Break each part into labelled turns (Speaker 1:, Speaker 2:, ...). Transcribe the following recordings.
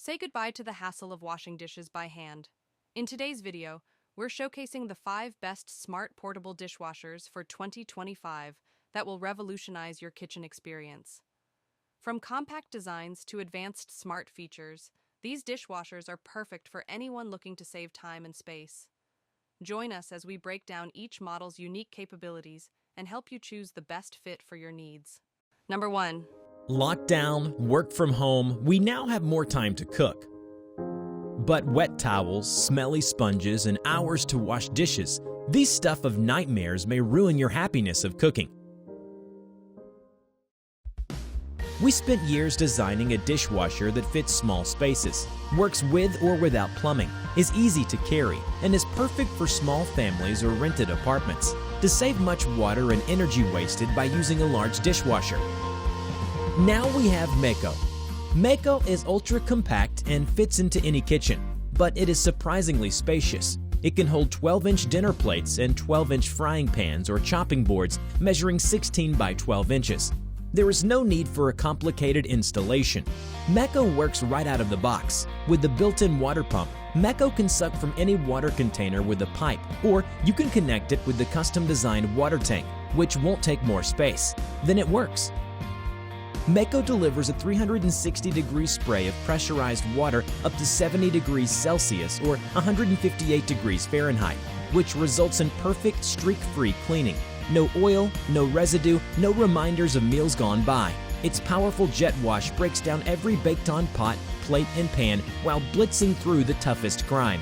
Speaker 1: Say goodbye to the hassle of washing dishes by hand. In today's video, we're showcasing the 5 best smart portable dishwashers for 2025 that will revolutionize your kitchen experience. From compact designs to advanced smart features, these dishwashers are perfect for anyone looking to save time and space. Join us as we break down each model's unique capabilities and help you choose the best fit for your needs. Number 1.
Speaker 2: Lockdown, work from home, we now have more time to cook. But wet towels, smelly sponges, and hours to wash dishes, these stuff of nightmares may ruin your happiness of cooking. We spent years designing a dishwasher that fits small spaces, works with or without plumbing, is easy to carry, and is perfect for small families or rented apartments to save much water and energy wasted by using a large dishwasher. Now we have Meko. Meko is ultra compact and fits into any kitchen, but it is surprisingly spacious. It can hold 12-inch dinner plates and 12-inch frying pans or chopping boards measuring 16 by 12 inches. There is no need for a complicated installation. Meko works right out of the box. With the built-in water pump, Meko can suck from any water container with a pipe, or you can connect it with the custom-designed water tank, which won't take more space. Then it works. Meko delivers a 360-degree spray of pressurized water up to 70 degrees Celsius or 158 degrees Fahrenheit, which results in perfect streak-free cleaning. No oil, no residue, no reminders of meals gone by. Its powerful jet wash breaks down every baked-on pot, plate, and pan while blitzing through the toughest grime.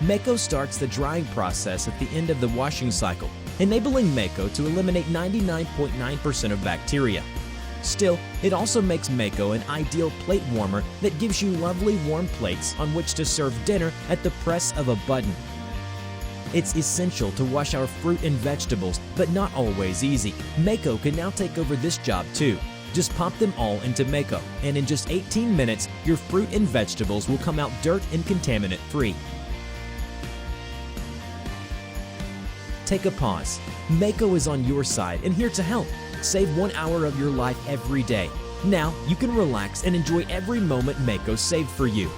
Speaker 2: Meko starts the drying process at the end of the washing cycle, enabling Meko to eliminate 99.9% of bacteria. Still, it also makes Meko an ideal plate warmer that gives you lovely warm plates on which to serve dinner at the press of a button. It's essential to wash our fruit and vegetables, but not always easy. Meko can now take over this job too. Just pop them all into Meko, and in just 18 minutes, your fruit and vegetables will come out dirt and contaminant free. Take a pause. Meko is on your side and here to help. Save 1 hour of your life every day. Now you can relax and enjoy every moment Meko saved for you.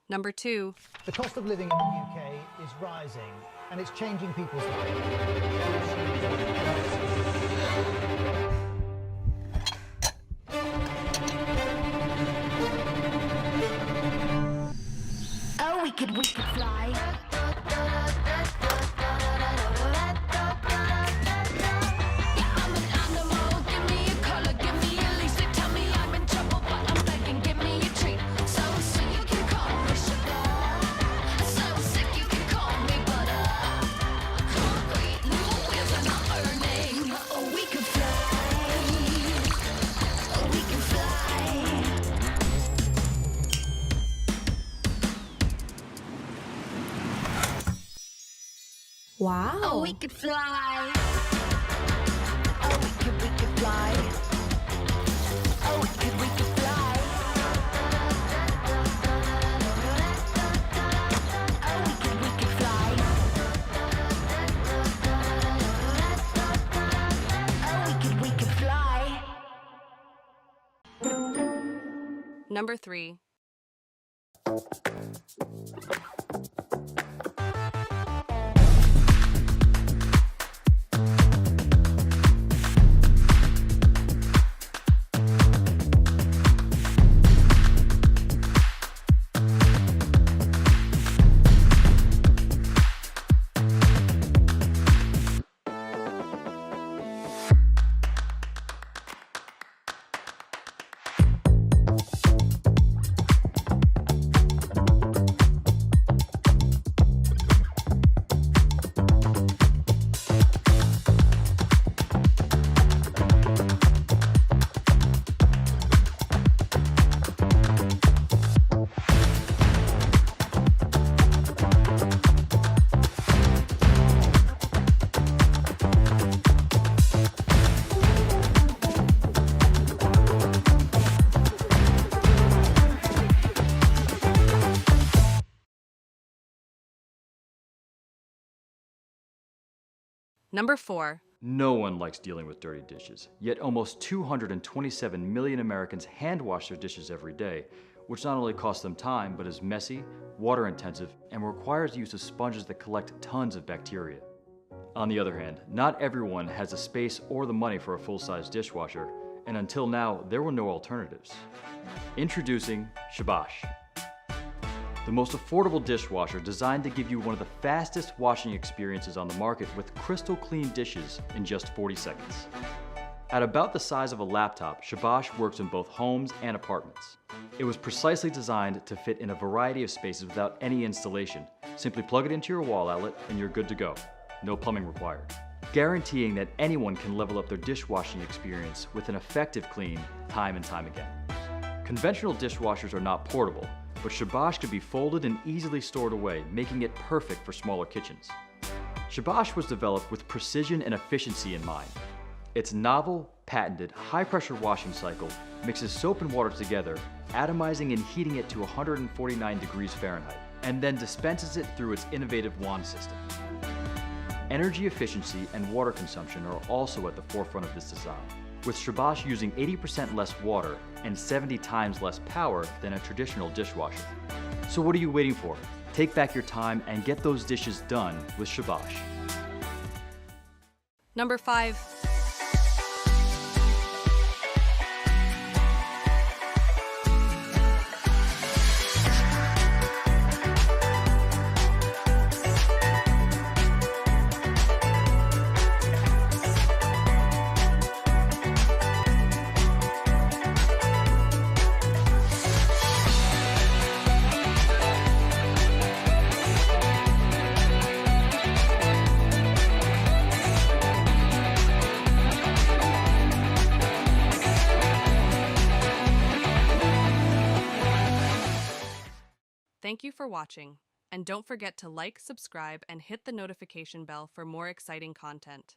Speaker 1: Number 2.
Speaker 3: The cost of living in the UK is rising, and it's changing people's lives.
Speaker 4: Oh, we could fly.
Speaker 5: Wow.
Speaker 4: Oh, we could fly. Oh, we could fly. Oh, we could fly. Oh, we could fly. Oh, we could fly.
Speaker 1: Number 3. Number 4.
Speaker 5: No one likes dealing with dirty dishes, yet almost 227 million Americans hand wash their dishes every day, which not only costs them time, but is messy, water intensive, and requires the use of sponges that collect tons of bacteria. On the other hand, not everyone has the space or the money for a full-size dishwasher, and until now, there were no alternatives. Introducing Shabash, the most affordable dishwasher designed to give you one of the fastest washing experiences on the market with crystal clean dishes in just 40 seconds. At about the size of a laptop, Shabash works in both homes and apartments. It was precisely designed to fit in a variety of spaces without any installation. Simply plug it into your wall outlet and you're good to go. No plumbing required. Guaranteeing that anyone can level up their dishwashing experience with an effective clean time and time again. Conventional dishwashers are not portable, but Shabash can be folded and easily stored away, making it perfect for smaller kitchens. Shabash was developed with precision and efficiency in mind. Its novel, patented, high-pressure washing cycle mixes soap and water together, atomizing and heating it to 149 degrees Fahrenheit, and then dispenses it through its innovative wand system. Energy efficiency and water consumption are also at the forefront of this design, with Shabash using 80% less water and 70 times less power than a traditional dishwasher. So what are you waiting for? Take back your time and get those dishes done with Shabash.
Speaker 1: Number 5. Thank you for watching, and don't forget to like, subscribe, and hit the notification bell for more exciting content.